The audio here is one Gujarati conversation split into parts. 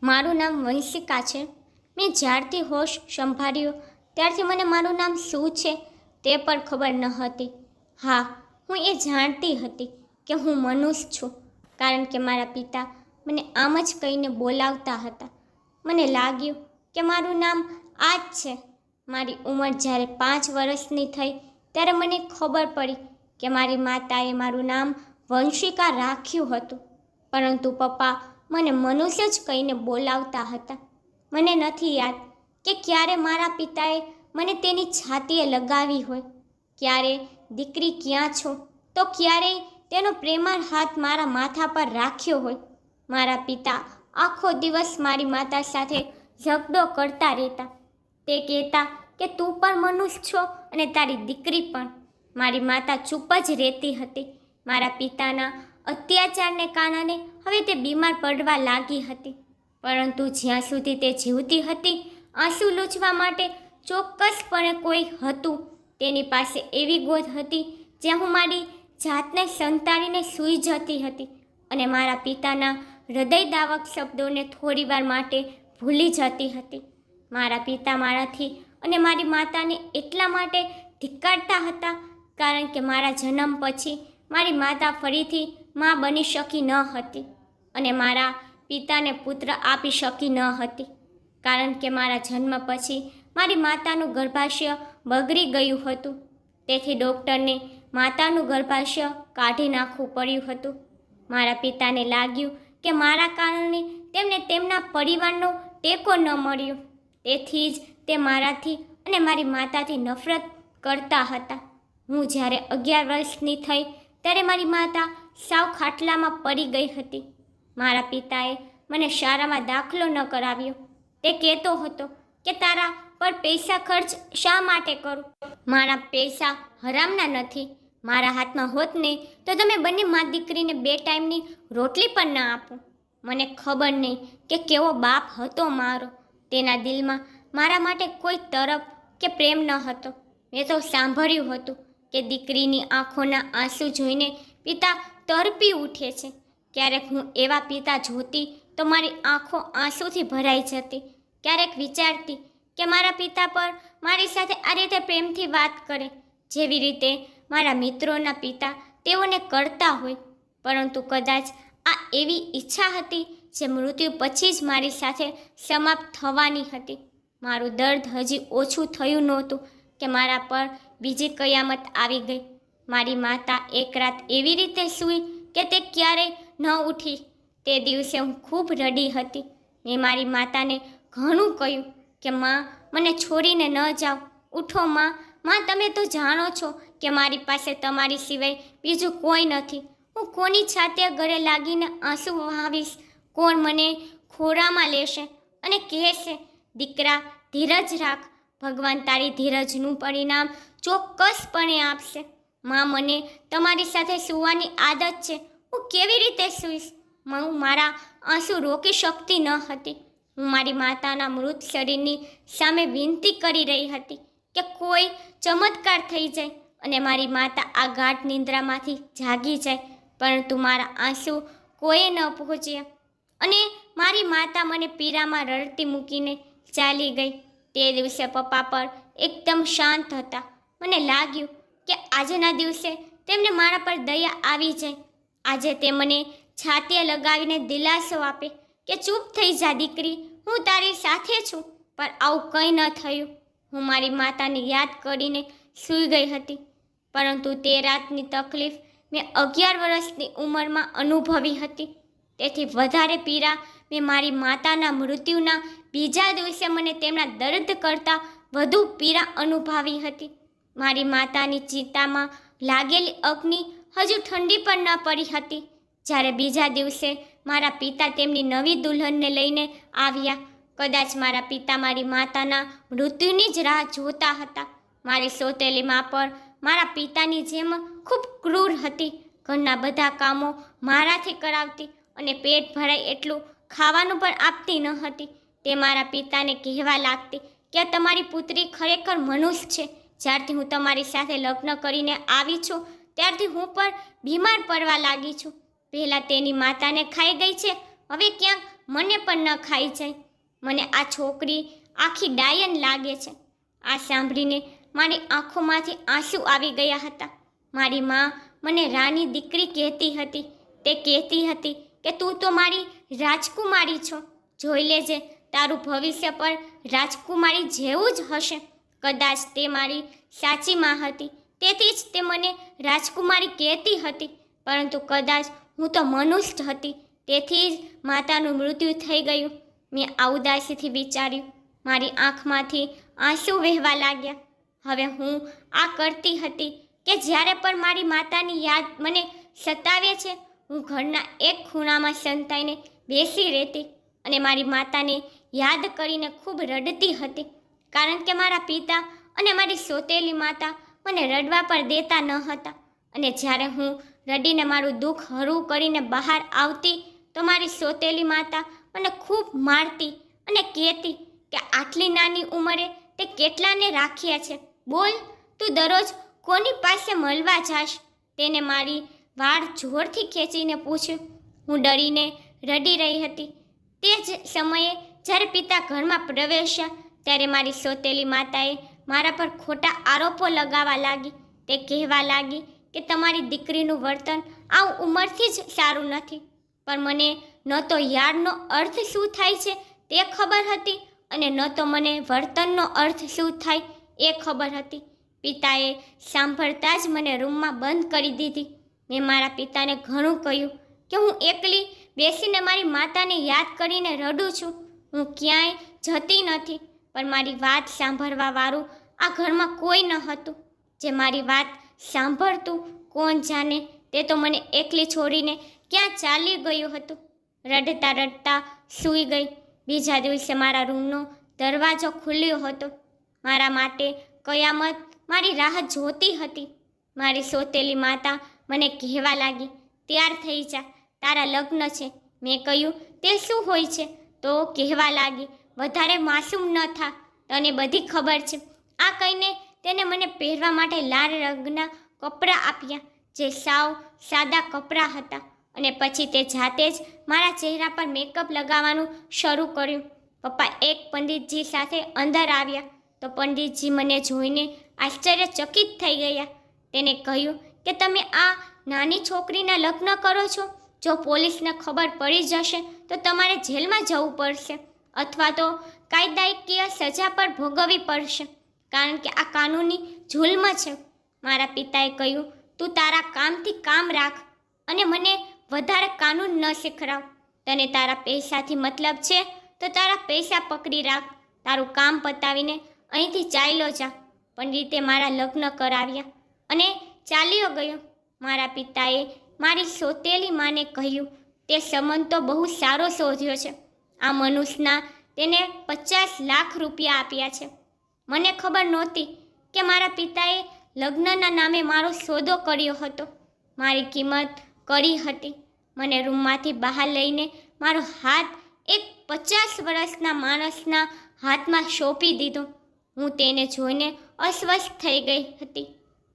મારું નામ વંશિકા છે. મેં જ્યારથી હોશ સંભાળ્યો ત્યારથી મને મારું નામ શું છે તે પણ ખબર ન હતી. હા, હું એ જાણતી હતી કે હું મનુષ્ય છું, કારણ કે મારા પિતા મને આમ જ કહીને બોલાવતા હતા. મને લાગ્યું કે મારું નામ આ જ છે. મારી ઉંમર જ્યારે 5 વર્ષની થઈ ત્યારે મને ખબર પડી કે મારી માતાએ મારું નામ વંશિકા રાખ્યું હતું, પરંતુ પપ્પા મને મનુષ્ય જ કહીને બોલાવતા હતા. મને નથી યાદ કે ક્યારે મારા પિતાએ મને તેની છાતીએ લગાવી હોય, ક્યારે દીકરી ક્યાં છો તો ક્યારેય તેનો પ્રેમાળ હાથ મારા માથા પર રાખ્યો હોય. મારા પિતા આખો દિવસ મારી માતા સાથે ઝઘડો કરતા રહેતા. તે કહેતા કે તું પણ મનુષ્ય છો અને તારી દીકરી પણ. મારી માતા ચૂપ જ રહેતી હતી. મારા પિતાના અત્યાચારને કારણે હવે તે બીમાર પડવા લાગી હતી, પરંતુ જ્યાં સુધી તે જીવતી હતી આંસુ લૂછવા માટે ચોક્કસપણે કોઈ હતું. તેની પાસે એવી ગોદ હતી જ્યાં હું મારી જાતને સંતાડીને સૂઈ જતી હતી અને મારા પિતાના હૃદયદાવક શબ્દોને થોડીવાર માટે ભૂલી જતી હતી. મારા પિતા મારાથી અને મારી માતાને એટલા માટે ધિક્કારતા હતા કારણ કે મારા જન્મ પછી મારી માતા ફરીથી માં બની શકી ન હતી અને મારા પિતાને પુત્ર આપી શકી ન હતી, કારણ કે મારા જન્મ પછી મારી માતાનું ગર્ભાશય બગડી ગયું હતું. તેથી ડૉક્ટરને માતાનું ગર્ભાશય કાઢી નાખવું પડ્યું હતું. મારા પિતાને લાગ્યું કે મારા કારણે તેમને તેમના પરિવારનો ટેકો ન મળ્યો, તેથી જ તે મારાથી અને મારી માતાથી નફરત કરતા હતા. હું જ્યારે 11 વર્ષની થઈ ત્યારે મારી માતા સાવ ખાટલામાં પડી ગઈ હતી. મારા પિતાએ મને શાળામાં દાખલો ન કરાવ્યો. તે કહેતો હતો કે તારા પર પૈસા ખર્ચ શા માટે કરું? મારા પૈસા હરામના નથી. મારા હાથમાં હોત ને તો તમે બંને મા દીકરીને 2 ટાઈમની રોટલી પણ ના આપો. મને ખબર નહીં કે કેવો બાપ હતો મારો. તેના દિલમાં મારા માટે કોઈ તરફ કે પ્રેમ ન હતો. મેં તો સાંભળ્યું હતું કે દીકરીની આંખોના આંસુ જોઈને પિતા તરપી ઉઠે છે. ક્યારેક હું એવા પિતા જોતી તો મારી આંખો આંસુથી ભરાઈ જતી. ક્યારેક વિચારતી કે મારા પિતા પર મારી સાથે આ રીતે પ્રેમથી વાત કરે, જેવી રીતે મારા મિત્રોના પિતા તેઓને કરતા હોય. પરંતુ કદાચ આ એવી ઈચ્છા હતી જે મૃત્યુ પછી જ મારી સાથે સમાપ્ત થવાની હતી. મારું દર્દ હજી ઓછું થયું નહોતું કે મારા પર બીજી કયામત આવી ગઈ. મારી માતા એક રાત એવી રીતે સૂઈ કે તે ક્યારેય ન ઉઠી. તે દિવસે હું ખૂબ રડી હતી. મેં મારી માતાને ઘણું કહ્યું કે માં, મને છોડીને ન જાઓ. ઉઠો માં, માં તમે તો જાણો છો કે મારી પાસે તમારી સિવાય બીજું કોઈ નથી. હું કોની છાતીએ ગળે લાગીને આંસુ વહાવીશ? કોણ મને ખોળામાં લેશે અને કહેશે, દીકરા ધીરજ રાખ, ભગવાન તારી ધીરજનું પરિણામ ચોક્કસપણે આપશે. માં, મને તમારી સાથે સૂવાની આદત છે. હું કેવી રીતે સૂઈશ? હું મારા આંસુ રોકી શકતી ન હતી. હું મારી માતાના મૃત શરીરની સામે વિનંતી કરી રહી હતી કે કોઈ ચમત્કાર થઈ જાય અને મારી માતા આ ગાઢ નિંદ્રામાંથી જાગી જાય, પરંતુ મારા આંસુ કોઈએ ન પહોંચ્યા અને મારી માતા મને પીરામાં રડતી મૂકીને ચાલી ગઈ. તે દિવસે પપ્પા પર એકદમ શાંત હતા. મને લાગ્યું કે આજના દિવસે તેમને મારા પર દયા આવી જાય. આજે તે મને છાતીએ લગાવીને દિલાસો આપે કે ચૂપ થઈ જા દીકરી, હું તારી સાથે છું. પણ આવું કંઈ ન થયું. હું મારી માતાને યાદ કરીને સૂઈ ગઈ હતી, પરંતુ તે રાતની તકલીફ મેં 11 વર્ષની ઉંમરમાં અનુભવી હતી. તેથી વધારે પીડા મેં મારી માતાના મૃત્યુના બીજા દિવસે મને તેમના દર્દ કરતાં વધુ પીડા અનુભવી હતી. મારી માતાની ચિંતામાં લાગેલી અગ્નિ હજુ ઠંડી પણ ન પડી હતી. જ્યારે બીજા દિવસે મારા પિતા તેમની નવી દુલ્હનને લઈને આવ્યા. કદાચ મારા પિતા મારી માતાના મૃત્યુની જ રાહ જોતા હતા. મારી સોતેલી મા પર મારા પિતાની જેમ ખૂબ ક્રૂર હતી. ઘરના બધા કામો મારાથી કરાવતી અને પેટ ભરાય એટલું ખાવાનું પણ આપતી ન હતી. તે મારા પિતાને કહેવા લાગતી કે તમારી પુત્રી ખરેખર મનુષ્ય છે. જ્યારથી હું તમારી સાથે લગ્ન કરીને આવી છું ત્યારથી હું પણ બીમાર પડવા લાગી છું. પહેલાં તેની માતાને ખાઈ ગઈ છે, હવે ક્યાંક મને પણ ન ખાઈ જાય. મને આ છોકરી આખી ડાયન લાગે છે. આ સાંભળીને મારી આંખોમાંથી આંસુ આવી ગયા હતા. મારી માં મને રાની દીકરી કહેતી હતી. તે કહેતી હતી કે તું તો મારી રાજકુમારી છો. જોઈ લેજે, તારું ભવિષ્ય પણ રાજકુમારી જેવું જ હશે. કદાચ તે મારી સાચી માં હતી, તેથી જ તે મને રાજકુમારી કહેતી હતી. પરંતુ કદાચ હું તો મનુષ્ય હતી, તેથી જ માતાનું મૃત્યુ થઈ ગયું. મેં આ ઉદાસીથી વિચાર્યું. મારી આંખમાંથી આંસુ વહેવા લાગ્યા. હવે હું આ કરતી હતી કે જ્યારે પણ મારી માતાની યાદ મને સતાવે છે, હું ઘરના એક ખૂણામાં સંતાઈને બેસી રહેતી અને મારી માતાને યાદ કરીને ખૂબ રડતી હતી. કારણ કે મારા પિતા અને મારી સોતેલી માતા મને રડવા પર દેતા ન હતા. અને જ્યારે હું રડીને મારું દુઃખ હળવું કરીને બહાર આવતી તો મારી સોતેલી માતા મને ખૂબ મારતી અને કહેતી કે આટલી નાની ઉંમરે તે કેટલાને રાખ્યા છે. બોલ, તું દરરોજ કોની પાસે મળવા જાશ? તેને મારી વાળ જોરથી ખેંચીને પૂછ્યું. હું ડરીને રડી રહી હતી. તે જ સમયે જ્યારે પિતા ઘરમાં પ્રવેશ્યા ત્યારે મારી સોતેલી માતાએ મારા પર ખોટા આરોપો લગાવવા લાગી. તે કહેવા લાગી કે તમારી દીકરીનું વર્તન આ ઉંમરથી જ સારું નથી. પણ મને ન તો યારનો અર્થ શું થાય છે તે ખબર હતી અને ન તો મને વર્તનનો અર્થ શું થાય એ ખબર હતી. પિતાએ સાંભળતા જ મને રૂમમાં બંધ કરી દીધી. મેં મારા પિતાને ઘણું કહ્યું કે હું એકલી બેસીને મારી માતાને યાદ કરીને રડું છું. હું ક્યાંય જતી નથી. પણ મારી વાત સાંભળવાવાળું આ ઘરમાં કોઈ ન હતું. જે મારી વાત સાંભળતું કોણ જાણે, તે તો મને એકલી છોડીને ક્યાં ચાલી ગયું હતું. રડતા રડતા સૂઈ ગઈ. બીજા દિવસે મારા રૂમનો દરવાજો ખુલ્યો હતો. મારા માટે કયામત મારી રાહ જોતી હતી. મારી સોતેલી માતા મને કહેવા લાગી, તૈયાર થઈ જા, તારા લગ્ન છે. મેં કહ્યું, તે શું હોય છે? તો કહેવા લાગી, વધારે માસૂમ ન થા, તને બધી ખબર છે. આ કહીને તેને મને પહેરવા માટે લાલ રંગના કપડાં આપ્યા, જે સાવ સાદા કપડાં હતા. અને પછી તે જાતે જ મારા ચહેરા પર મેકઅપ લગાવવાનું શરૂ કર્યું. પપ્પા એક પંડિતજી સાથે અંદર આવ્યા તો પંડિતજી મને જોઈને આશ્ચર્યચકિત થઈ ગયા. તેને કહ્યું કે તમે આ નાની છોકરીના લગ્ન કરો છો? જો પોલીસને ખબર પડી જશે તો તમારે જેલમાં જવું પડશે અથવા તો કાયદાકીય સજા પર ભોગવવી પડશે, કારણ કે આ કાનૂની જુલ્મ છે. મારા પિતાએ કહ્યું, તું તારા કામથી કામ રાખ અને મને વધારે કાનૂન ન શીખડાવ. તને તારા પૈસાથી મતલબ છે તો તારા પૈસા પકડી રાખ. તારું કામ પતાવીને અહીંથી ચાલ્યો જા. પંડિતે મારા લગ્ન કરાવ્યા અને ચાલ્યો ગયો. મારા પિતાએ મારી સોતેલી માને કહ્યું, તે સંબંધ તો બહુ સારો શોધ્યો છે. આ મનુષ્યના તેને 50 લાખ રૂપિયા આપ્યા છે. મને ખબર નહોતી કે મારા પિતાએ લગ્નના નામે મારો સોદો કર્યો હતો. મારી કિંમત કરી હતી. મને રૂમમાંથી બહાર લઈને મારો હાથ એક 50 વર્ષના માણસના હાથમાં સોંપી દીધો. હું તેને જોઈને અસ્વસ્થ થઈ ગઈ હતી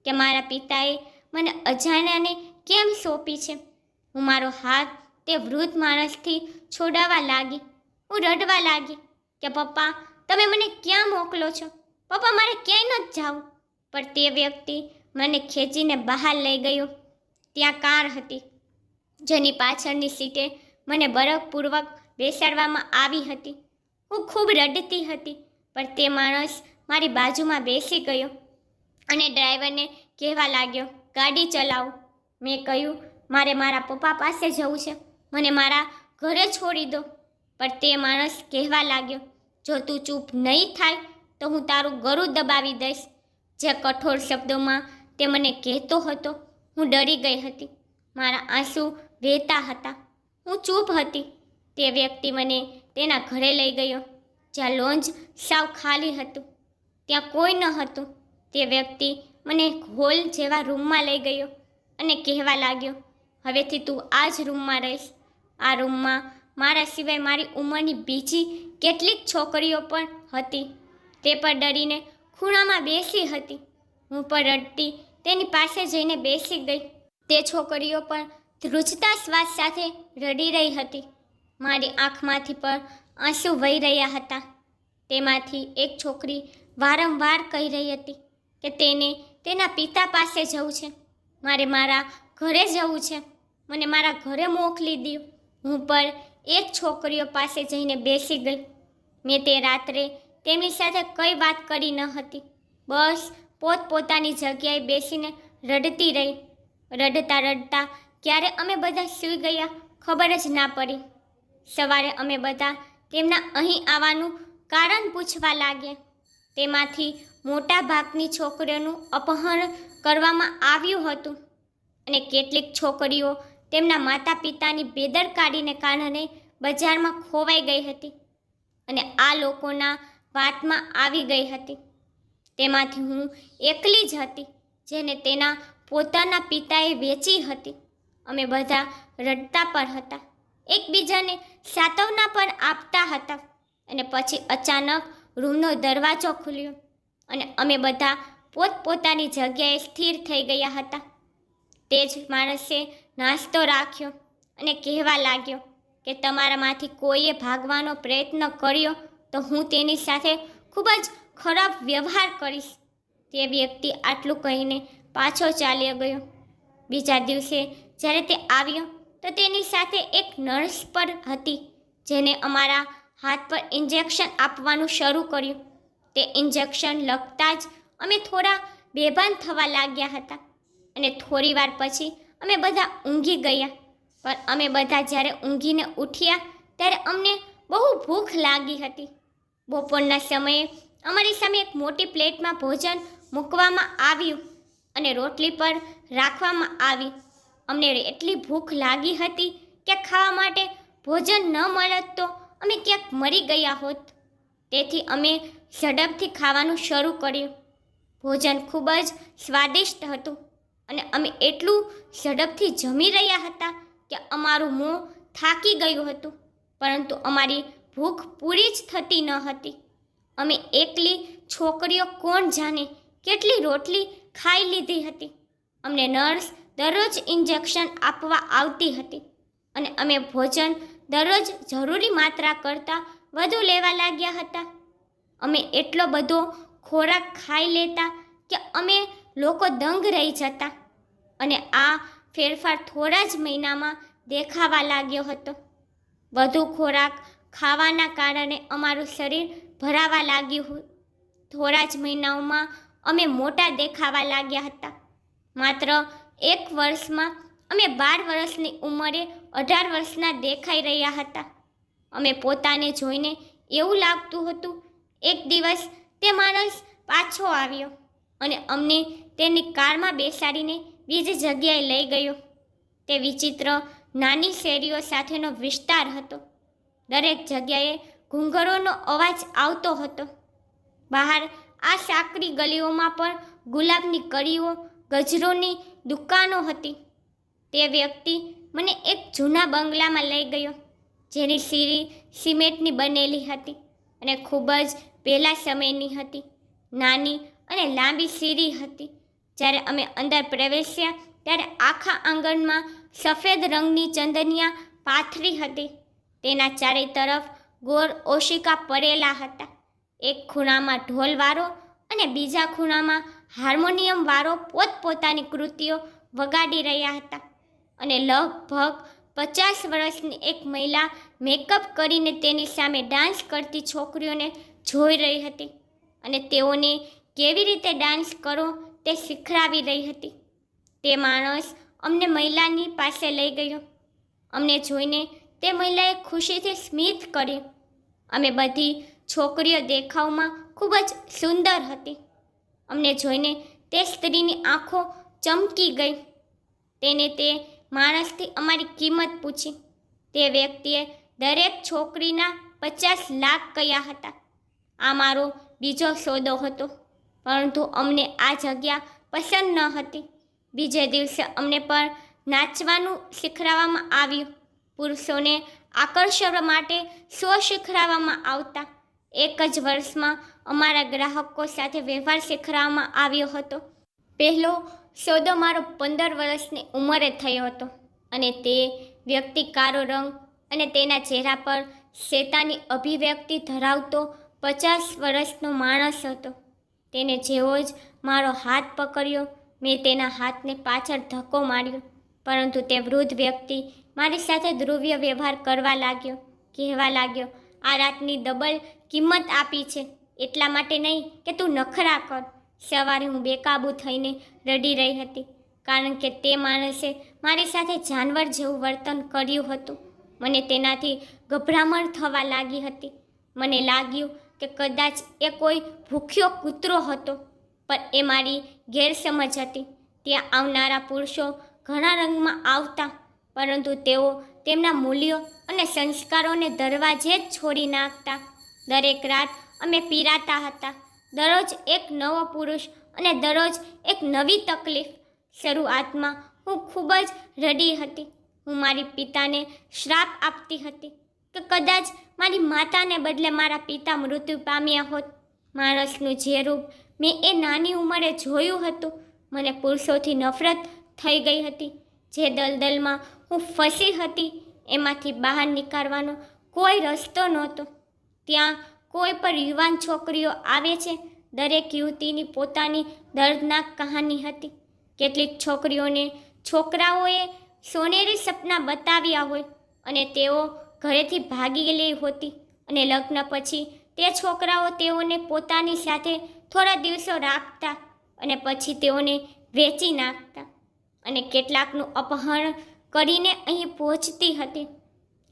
કે મારા પિતાએ મને અજાણ્યાને કેમ સોંપી છે. હું મારો હાથ તે વૃદ્ધ માણસથી છોડાવવા લાગી. હું રડવા લાગી કે પપ્પા, તમે મને ક્યાં મોકલો છો? પપ્પા, મારે ક્યાંય નથી જવું. પણ તે વ્યક્તિ મને ખેંચીને બહાર લઈ ગયો. ત્યાં કાર હતી, જેની પાછળની સીટે મને બરફપૂર્વક બેસાડવામાં આવી હતી. હું ખૂબ રડતી હતી, પણ તે માણસ મારી બાજુમાં બેસી ગયો અને ડ્રાઈવરને કહેવા લાગ્યો, ગાડી ચલાવો. મેં કહ્યું, મારે મારા પપ્પા પાસે જવું છે, મને મારા ઘરે છોડી દો. પણ તે માણસ કહેવા લાગ્યો, જો તું ચૂપ નહીં થાય તો હું તારું ગળું દબાવી દઈશ. જે કઠોર શબ્દોમાં તે મને કહેતો હતો, હું ડરી ગઈ હતી. મારા આંસુ વહેતા હતા. હું ચૂપ હતી. તે વ્યક્તિ મને તેના ઘરે લઈ ગયો, જ્યાં લોન્જ સાવ ખાલી હતું. ત્યાં કોઈ ન હતું. તે વ્યક્તિ મને હોલ જેવા રૂમમાં લઈ ગયો અને કહેવા લાગ્યો, હવેથી તું આ જ રૂમમાં રહીશ. આ રૂમમાં મારા સિવાય મારી ઉંમરની બીજી કેટલીક છોકરીઓ પણ હતી. તે પણ ડરીને ખૂણામાં બેસી હતી. હું પણ રડતી તેની પાસે જઈને બેસી ગઈ. તે છોકરીઓ પણ ધ્રુજતા શ્વાસ સાથે રડી રહી હતી. મારી આંખમાંથી પણ આંસુ વહી રહ્યા હતા. તેમાંથી એક છોકરી વારંવાર કહી રહી હતી કે તેને તેના પિતા પાસે જવું છે, મારે મારા ઘરે જવું છે, મને મારા ઘરે મોકલી દો. હું પણ એક છોકરીઓ પાસે જઈને બેસી ગઈ. મેં તે રાત્રે તેમની સાથે કંઈ વાત કરી ન હતી. બસ પોતપોતાની જગ્યાએ બેસીને રડતી રહી. રડતા રડતા ક્યારે અમે બધા સૂઈ ગયા ખબર જ ના પડી. સવારે અમે બધા તેમના અહીં આવવાનું કારણ પૂછવા લાગ્યા. તેમાંથી મોટા ભાગની છોકરીઓનું અપહરણ કરવામાં આવ્યું હતું અને કેટલીક છોકરીઓ તેમના માતા પિતાની બેદરકારીને કારણે બજારમાં ખોવાઈ ગઈ હતી અને આ લોકોના વાતમાં આવી ગઈ હતી. તેમાંથી હું એકલી જ હતી જેને તેના પોતાના પિતાએ વેચી હતી. અમે બધા રડતા પણ હતા, એકબીજાને સાંત્વના પણ આપતા હતા અને પછી અચાનક રૂમનો દરવાજો ખુલ્યો અને અમે બધા પોતપોતાની જગ્યાએ સ્થિર થઈ ગયા હતા. તે જ માણસે નાસ્તો રાખ્યો અને કહેવા લાગ્યો કે તમારામાંથી કોઈએ ભાગવાનો પ્રયત્ન કર્યો તો હું તેની સાથે ખૂબ જ ખરાબ વ્યવહાર કરીશ. તે વ્યક્તિ આટલું કહીને પાછો ચાલ્યો ગયો. બીજા દિવસે જ્યારે તે આવ્યો તો તેની સાથે એક નર્સ પણ હતી જેને અમારા હાથ પર ઇન્જેક્શન આપવાનું શરૂ કર્યું. તે ઇન્જેક્શન લગતા જ અમે થોડા બેભાન થવા લાગ્યા હતા અને થોડી વાર પછી અમે બધા ઊંઘી ગયા. પણ અમે બધા જ્યારે ઊંઘીને ઉઠ્યા ત્યારે અમને બહુ ભૂખ લાગી હતી. બપોરના સમયે અમારી સામે એક મોટી પ્લેટમાં ભોજન મૂકવામાં આવ્યું અને રોટલી પર રાખવામાં આવી. અમને એટલી ભૂખ લાગી હતી કે ખાવા માટે ભોજન ન મળત તો અમે ક્યાંક મરી ગયા હોત. તેથી અમે ઝડપથી ખાવાનું શરૂ કર્યું. ભોજન ખૂબ જ સ્વાદિષ્ટ હતું અને અમે એટલું ઝડપથી જમી રહ્યા હતા કે અમારું મોં થાકી ગયું હતું, પરંતુ અમારી ભૂખ પૂરી જ થતી ન હતી. અમે એકલી છોકરીઓ કોણ જાણે કેટલી રોટલી ખાઈ લીધી હતી. અમને નર્સ દરરોજ ઇન્જેક્શન આપવા આવતી હતી અને અમે ભોજન દરરોજ જરૂરી માત્રા કરતાં વધુ લેવા લાગ્યા હતા. અમે એટલો બધો ખોરાક ખાઈ લેતા કે અમે લોકો દંગ રહી જતા અને આ ફેરફાર થોડા જ મહિનામાં દેખાવા લાગ્યો હતો. વધુ ખોરાક ખાવાના કારણે અમારું શરીર ભરાવા લાગ્યું. થોડા જ મહિનાઓમાં અમે મોટા દેખાવા લાગ્યા હતા. માત્ર એક વર્ષમાં અમે 12 વર્ષની ઉંમરે 18 વર્ષના દેખાઈ રહ્યા હતા. અમે પોતાને જોઈને એવું લાગતું હતું. એક દિવસ તે માણસ પાછો આવ્યો અને અમને તેની કારમાં બેસાડીને બીજી જગ્યાએ લઈ ગયો. તે વિચિત્ર નાની શેરીઓ સાથેનો વિસ્તાર હતો. દરેક જગ્યાએ ઘૂંઘરોનો અવાજ આવતો હતો. બહાર આ સાંકડી ગલીઓમાં પણ ગુલાબની કળીઓ, ગજરોની દુકાનો હતી. તે વ્યક્તિ મને એક જૂના બંગલામાં લઈ ગયો જેની સીડી સિમેન્ટની બનેલી હતી અને ખૂબ જ પહેલા સમયની હતી. નાની અને લાંબી સીડી હતી. જ્યારે અમે અંદર પ્રવેશ્યા ત્યારે આખા આંગણમાં સફેદ રંગની ચંદનિયા પાથરી હતી. તેના ચારે તરફ ગોળ ઓશિકા પડેલા હતા. એક ખૂણામાં ઢોલવાળો અને બીજા ખૂણામાં હાર્મોનિયમવાળો પોતપોતાની કૃતિઓ વગાડી રહ્યા હતા અને લગભગ 50 વર્ષની એક મહિલા મેકઅપ કરીને તેની સામે ડાન્સ કરતી છોકરીઓને જોઈ રહી હતી અને તેઓને કેવી રીતે ડાન્સ કરો તે શીખવાડી રહી હતી. તે માણસ અમને મહિલાની પાસે લઈ ગયો. અમને જોઈને તે મહિલાએ ખુશીથી સ્મિત કર્યું. અમે બધી છોકરીઓ દેખાવમાં ખૂબ જ સુંદર હતી. અમને જોઈને તે સ્ત્રીની આંખો ચમકી ગઈ. તેને તે માણસથી અમારી કિંમત પૂછી. તે વ્યક્તિએ દરેક છોકરીના 50 લાખ કહ્યા હતા. આ મારો બીજો સોદો હતો, પરંતુ અમને આ જગ્યા પસંદ ન હતી. બીજે દિવસે અમને પણ નાચવાનું શીખવાડવામાં આવ્યું. પુરુષોને આકર્ષવા માટે શો શીખવાડવામાં આવતા. એક જ વર્ષમાં અમારા ગ્રાહકો સાથે વ્યવહાર શીખવાડવામાં આવ્યો હતો. પહેલો સોદો મારો 15 વર્ષની ઉંમરે થયો હતો અને તે વ્યક્તિ કાળો રંગ અને તેના ચહેરા પર શેતાની અભિવ્યક્તિ ધરાવતો 50 વર્ષનો માણસ હતો. તેને જેવો જ મારો હાથ પકડ્યો, મેં તેના હાથને પાછળ ધક્કો માર્યો, પરંતુ તે વૃદ્ધ વ્યક્તિ મારી સાથે ધ્રુવ્ય વ્યવહાર કરવા લાગ્યો. કહેવા લાગ્યો, આ રાતની ડબલ કિંમત આપી છે, એટલા માટે નહીં કે તું નખરા કર. સવારે હું બેકાબૂ થઈને રડી રહી હતી, કારણ કે તે માણસે મારી સાથે જાનવર જેવું વર્તન કર્યું હતું. મને તેનાથી ગભરામણ થવા લાગી હતી. મને લાગ્યું કે કદાચ એ કોઈ ભૂખ્યો કૂતરો હતો, પણ એ મારી ગેરસમજ હતી. ત્યાં આવનારા પુરુષો ઘણા રંગમાં આવતા, પરંતુ તેઓ તેમના મૂલ્યો અને સંસ્કારોને દરવાજે જ છોડી નાખતા. દરેક રાત અમે પીરાતા હતા, દરરોજ એક નવો પુરુષ અને દરરોજ એક નવી તકલીફ. શરૂઆતમાં હું ખૂબ જ રડી હતી. હું મારી પિતાને શ્રાપ આપતી હતી કે કદાચ મારી માતાને બદલે મારા પિતા મૃત્યુ પામ્યા હોત. માણસનું જે રૂપ મેં એ નાની ઉંમરે જોયું હતું, મને પુરુષોથી નફરત થઈ ગઈ હતી. જે દલદલમાં હું ફસી હતી એમાંથી બહાર નીકળવાનો કોઈ રસ્તો નહોતો. ત્યાં કોઈ પણ યુવાન છોકરીઓ આવે છે. દરેક યુવતીની પોતાની દર્દનાક કહાની હતી. કેટલીક છોકરીઓને છોકરાઓએ સોનેરી સપના બતાવ્યા હોય અને તેઓ ઘરેથી ભાગી ગયેલી હોતી, અને લગ્ન પછી તે છોકરાઓ તેઓને પોતાની સાથે થોડા દિવસો રાખતા અને પછી તેઓને વેચી નાખતા, અને કેટલાકનું અપહરણ કરીને અહીં પહોંચતી હતી.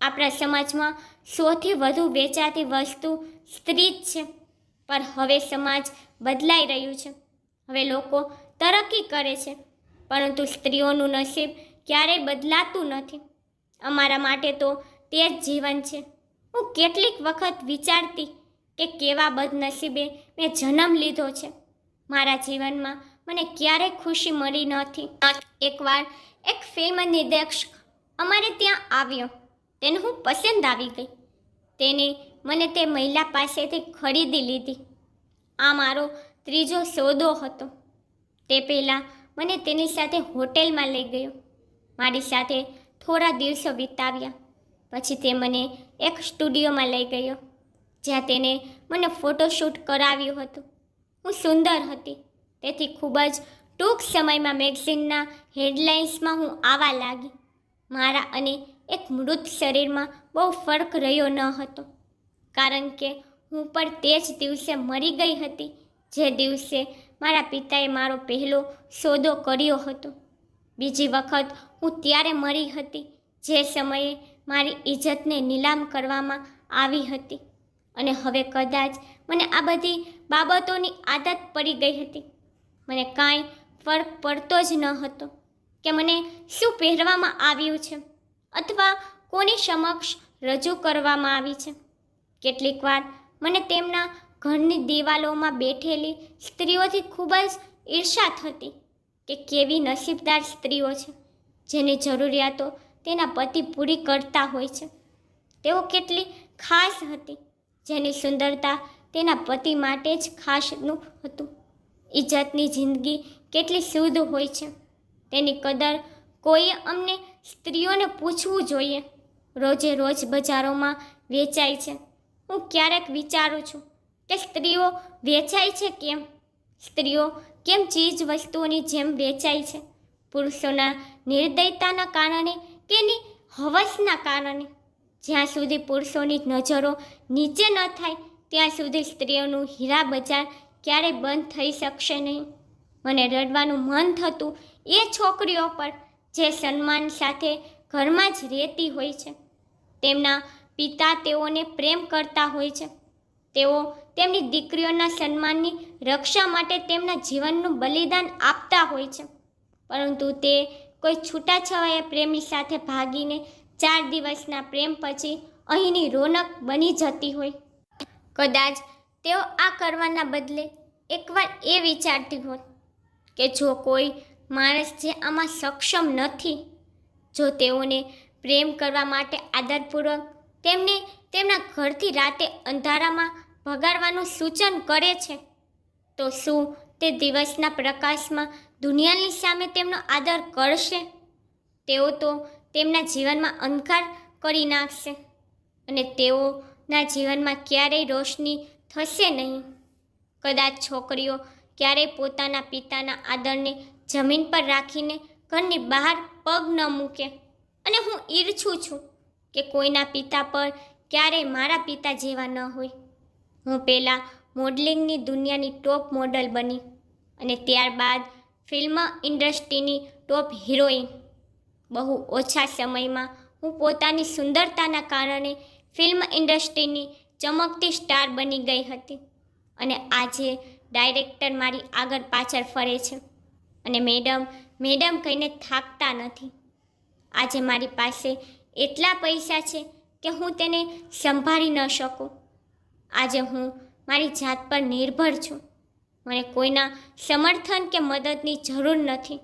આપણા સમાજમાં સૌથી વધુ વેચાતી વસ્તુ સ્ત્રી જ છે. પણ હવે સમાજ બદલાઈ રહ્યું છે. હવે લોકો તરક્કી કરે છે, પરંતુ સ્ત્રીઓનું નસીબ ક્યારેય બદલાતું નથી. અમારા માટે તો તે જ જીવન છે. હું કેટલીક વખત વિચારતી કે કેવા બદનસીબે મેં જન્મ લીધો છે. મારા જીવનમાં મને ક્યારેય ખુશી મળી નથી. એકવાર એક ફિલ્મ નિર્દેશક અમારે ત્યાં આવ્યો. તેને હું પસંદ આવી ગઈ. તેને મને તે મહિલા પાસેથી ખરીદી લીધી. આ મારો ત્રીજો સોદો હતો. તે પહેલાં મને તેની સાથે હોટેલમાં લઈ ગયો, મારી સાથે થોડા દિવસો વિતાવ્યા. પછી તે મને એક સ્ટુડિયોમાં લઈ ગયો, જ્યાં તેને મને ફોટોશૂટ કરાવ્યું હતું. હું સુંદર હતી, તેથી ખૂબ જ ટૂંક સમયમાં મેગઝીનના હેડલાઇન્સમાં હું આવવા લાગી. મારા અને એક મૃત શરીરમાં બહુ ફરક રહ્યો ન હતો, કારણ કે હું પણ તે જ દિવસે મરી ગઈ હતી જે દિવસે મારા પિતાએ મારો પહેલો સોદો કર્યો હતો. બીજી વખત હું ત્યારે મરી હતી જે સમયે મારી ઇજ્જતને નીલામ કરવામાં આવી હતી, અને હવે કદાચ મને આ બધી બાબતોની આદત પડી ગઈ હતી. મને કાંઈ ફરક પડતો જ ન હતો કે મને શું પહેરવામાં આવ્યું છે અથવા કોની સમક્ષ રજૂ કરવામાં આવી છે. કેટલીક વાર મને તેમના ઘરની દિવાલોમાં બેઠેલી સ્ત્રીઓથી ખૂબ જ ઈર્ષા થતી કે કેવી નસીબદાર સ્ત્રીઓ છે જેની જરૂરિયાતો તેના પતિ પૂરી કરતા હોય છે. તેઓ કેટલી ખાસ હતી જેની સુંદરતા તેના પતિ માટે જ ખાસનું હતું. ઇજ્જતની જિંદગી કેટલી શુદ્ધ હોય છે, તેની કદર કોઈએ અમને સ્ત્રીઓને પૂછવું જોઈએ. રોજે રોજ બજારોમાં વેચાય છે. હું ક્યારેક વિચારું છું કે સ્ત્રીઓ વેચાય છે કેમ? સ્ત્રીઓ કેમ ચીજ વસ્તુઓની જેમ વેચાય છે? પુરુષોના નિર્દયતાના કારણે કે એની હવસના કારણે? જ્યાં સુધી પુરુષોની નજરો નીચે ન થાય ત્યાં સુધી સ્ત્રીઓનું હીરા બજાર ક્યારેય બંધ થઈ શકશે નહીં. મને રડવાનું મન થતું એ છોકરીઓ પર જે સન્માન સાથે ઘરમાં જ રહેતી હોય છે. તેમના પિતા તેઓને પ્રેમ કરતા હોય છે. તેઓ તેમની દીકરીઓના સન્માનની રક્ષા માટે તેમના જીવનનું બલિદાન આપતા હોય છે, પરંતુ તે કોઈ છૂટાછવાયા પ્રેમી સાથે ભાગીને 4 દિવસના પ્રેમ પછી અહીંની રોનક બની જતી હોય. કદાચ તેઓ આ કરવાના બદલે એકવાર એ વિચારતી હોત કે જો કોઈ માણસ જે આમાં સક્ષમ નથી, જો તેઓને પ્રેમ કરવા માટે આદરપૂર્વક તેમને તેમના ઘરથી રાતે અંધારામાં ભગાડવાનું સૂચન કરે છે, તો શું તે દિવસના પ્રકાશમાં દુનિયાની સામે તેમનો આદર કરશે? તેઓ તો તેમના જીવનમાં અંધકાર કરી નાખશે અને તેઓના જીવનમાં ક્યારેય રોશની થશે નહીં. કદાચ છોકરીઓ ક્યારેય પોતાના પિતાના આદરને જમીન પર રાખીને ઘરની બહાર પગ ન મૂકે અને હું ઈચ્છું છું કે કોઈના પિતા પર ક્યારેય મારા પિતા જેવા ન હોય. હું પહેલાં મોડલિંગની દુનિયાની ટોપ મોડલ બની અને ત્યારબાદ ફિલ્મ ઇન્ડસ્ટ્રીની ટોપ હિરોઈન. બહુ ઓછા સમયમાં હું પોતાની સુંદરતાના કારણે ફિલ્મ ઇન્ડસ્ટ્રીની ચમકતી સ્ટાર બની ગઈ હતી અને આજે ડાયરેક્ટર મારી આગળ પાછળ ફરે છે અને મેડમ મેડમ કહીને થાકતા નથી. આજે મારી પાસે એટલા પૈસા છે કે હું તેને સંભાળી ન શકું. આજે હું મારી જાત પર નિર્ભર છું. મને કોઈના સમર્થન કે મદદની જરૂર નથી.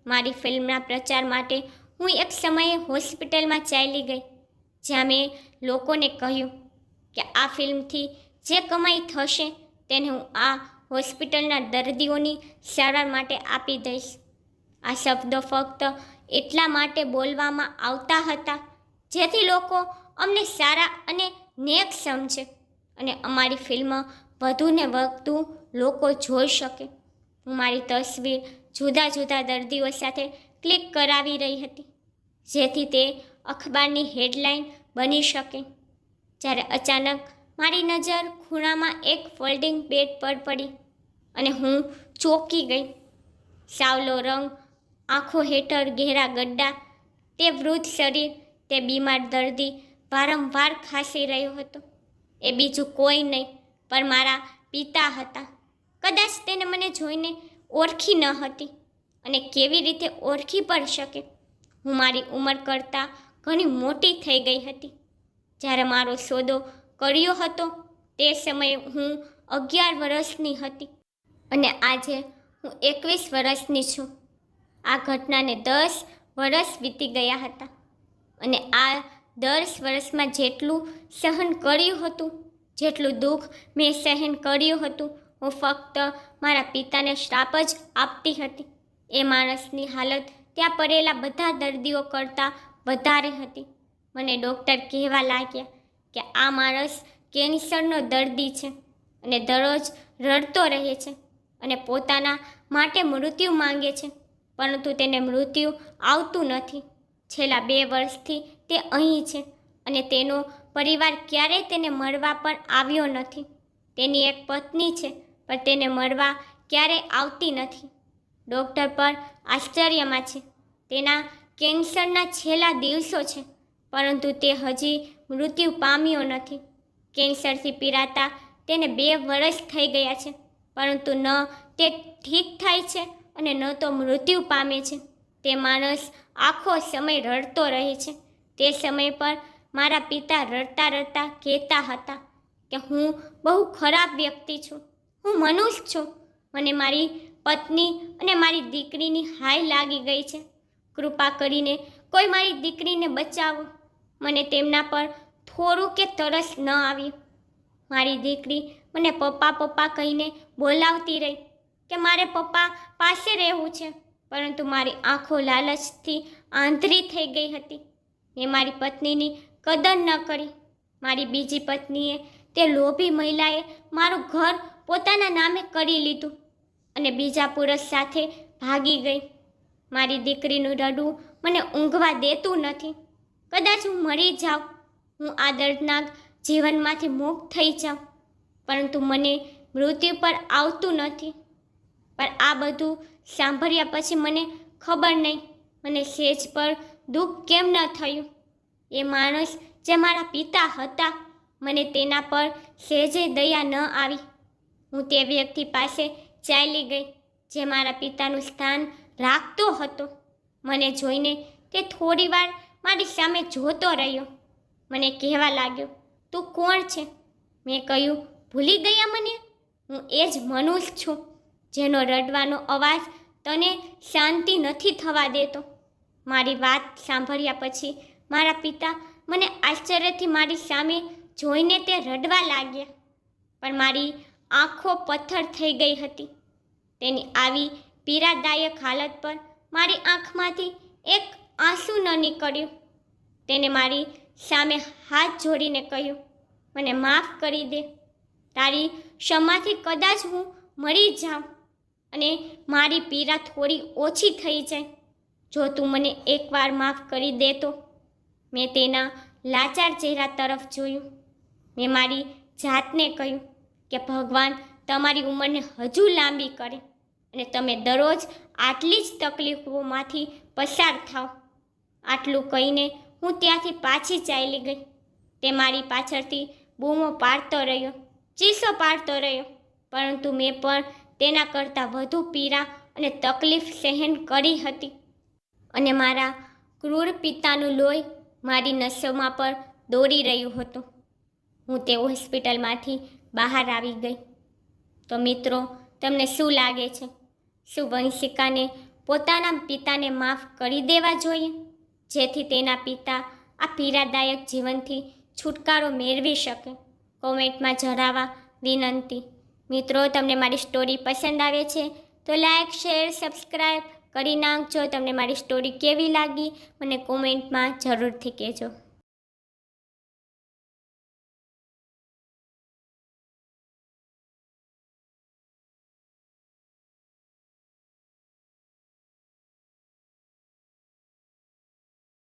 મારી ફિલ્મના પ્રચાર માટે હું એક સમયે હોસ્પિટલમાં ચાલી ગઈ, જ્યાં મેં લોકોને કહ્યું કે આ ફિલ્મથી જે કમાઈ થશે તેને હું આ હોસ્પિટલના દર્દીઓની સારવાર માટે આપી દઈશ. આ શબ્દો ફક્ત એટલા માટે બોલવામાં આવતા હતા જેથી લોકો અમને સારા અને નેક સમજે અને અમારી ફિલ્મ વધુને વધુ લોકો જોઈ શકે. હું મારી તસવીર જુદા જુદા દર્દીઓ સાથે ક્લિક કરાવી રહી હતી જેથી તે અખબારની હેડલાઇન બની શકે. જ્યારે અચાનક મારી નજર ખૂણામાં એક ફોલ્ડિંગ બેડ પર પડી અને હું ચોંકી ગઈ. સાવલો રંગ, આંખો હેઠળ ઘેરા ગड्ढા, તે વૃદ્ધ શરીર, તે બીમાર દર્દી વારંવાર ખાંસી રહ્યો હતો. એ બીજું કોઈ નહીં પણ મારા પિતા હતા. કદાચ તેને મને જોઈને ઓળખી ન હતી અને કેવી રીતે ઓળખી પણ શકે. હું મારી ઉંમર કરતાં ઘણી મોટી થઈ ગઈ હતી. જ્યારે મારો સોદો કર્યો હતો તે સમયે હું 11 વર્ષની હતી અને આજે હું 21 વર્ષની છું. આ ઘટનાને 10 વર્ષ વીતી ગયા હતા અને આ 10 વર્ષમાં જેટલું સહન કર્યું હતું, જેટલું દુઃખ મેં સહન કર્યું હતું, હું ફક્ત મારા પિતાને શ્રાપ જ આપતી હતી. એ માણસની હાલત ત્યાં પડેલા બધા દર્દીઓ કરતાં વધારે હતી. મને ડૉક્ટર કહેવા લાગ્યા કે આ માણસ કેન્સરનો દર્દી છે અને દરરોજ રડતો રહે છે અને પોતાના માટે મૃત્યુ માંગે છે, પરંતુ તેને મૃત્યુ આવતું નથી. છેલ્લા 2 વર્ષથી તે અહીં છે અને તેનો પરિવાર ક્યારેય તેને મળવા પણ આવ્યો નથી. તેની એક પત્ની છે પણ તેને મળવા ક્યારેય આવતી નથી. ડૉક્ટર પણ આશ્ચર્યમાં છે. તેના કેન્સરના છેલ્લા દિવસો છે પરંતુ તે હજી મૃત્યુ પામ્યો નથી. કેન્સરથી પીડાતા તેને 2 વર્ષ થઈ ગયા છે પરંતુ ન તે ઠીક થાય છે અને ન તો મૃત્યુ પામે છે. તે માણસ આખો સમય રડતો રહે છે. તે સમય પર મારા પિતા રડતા રડતા કહેતા હતા કે હું બહુ ખરાબ વ્યક્તિ છું, હું મનુષ્ય છું. મને મારી પત્ની અને મારી દીકરીની હાય લાગી ગઈ છે. કૃપા કરીને કોઈ મારી દીકરીને બચાવો. મને તેમના પર થોડું કે તરસ ન આવ્યું. મારી દીકરી મને પપ્પા પપ્પા કહીને બોલાવતી રહી કે મારે પપ્પા પાસે રહેવું છે, પરંતુ મારી આંખો લાલચથી આંધળી થઈ ગઈ હતી. મેં મારી પત્નીની કદર ન કરી. મારી બીજી પત્નીએ, તે લોભી મહિલાએ મારું ઘર પોતાના નામે કરી લીધું અને બીજા પુરુષ સાથે ભાગી ગઈ. મારી દીકરીનું રડવું મને ઊંઘવા દેતું નથી. કદાચ હું મરી જાઉં, હું આ દર્દનાક જીવનમાંથી મુક્ત થઈ જાઉં, પરંતુ મને મૃત્યુ પર આવતું નથી. પણ આ બધું સાંભળ્યા પછી મને ખબર નહીં મને સહેજ પર દુઃખ કેમ ન થયું. એ માણસ જે મારા પિતા હતા, મને તેના પર સહેજે દયા ન આવી. હું તે વ્યક્તિ પાસે ચાલી ગઈ જે મારા પિતાનું સ્થાન રાખતો હતો. મને જોઈને તે થોડીવાર મારી સામે જોતો રહ્યો. મને કહેવા લાગ્યો, તું કોણ છે? મેં કહ્યું, ભૂલી ગયા મને? હું એ જ મનુષ્ય છું જેનો રડવાનો અવાજ તને શાંતિ નથી થવા દેતો. મારી વાત સાંભળ્યા પછી મારા પિતા મને આશ્ચર્યથી મારી સામે જોઈને તે રડવા લાગ્યા, પણ મારી આંખો પથ્થર થઈ ગઈ હતી. તેની આવી પીડાદાયક હાલત પર મારી આંખમાંથી એક આંસુ ન નીકળ્યું. તેને મારી સામે હાથ જોડીને કહ્યું, મને માફ કરી દે. તારી ક્ષમાથી કદાચ હું મરી જાઉં અને મારી પીડા થોડી ઓછી થઈ જાય. જો તું મને એકવાર માફ કરી દે તો. મેં તેના લાચાર ચહેરા તરફ જોયું. મેં મારી જાતને કહ્યું કે ભગવાન તમારી ઉંમરને હજુ લાંબી કરે અને તમે દરરોજ આટલી જ તકલીફોમાંથી પસાર થાઓ. આટલું કહીને હું ત્યાંથી પાછી ચાલી ગઈ. તે મારી પાછળથી બૂમો પાડતો રહ્યો, ચીસો પાડતો રહ્યો, પરંતુ મેં પણ તેના કરતાં વધુ પીડા અને તકલીફ સહન કરી હતી અને મારા ક્રૂર પિતાનું લોહી મારી નસોમાં પર દોડી રહ્યું હતું. હું તે હોસ્પિટલમાંથી બહાર આવી ગઈ. તો મિત્રો, તમને શું લાગે છે? શું વંશિકાને પોતાના પિતાને માફ કરી દેવા જોઈએ, જેથી તેના પિતા આ પીડાદાયક જીવનથી છુટકારો મેળવી શકે? કોમેન્ટમાં જણાવવા વિનંતી. મિત્રો, તમને મારી સ્ટોરી પસંદ આવે છે તો લાઈક, શેર, સબસ્ક્રાઈબ કરી નાખજો. તમને મારી સ્ટોરી કેવી લાગી મને કોમેન્ટમાં જરૂરથી કહેજો.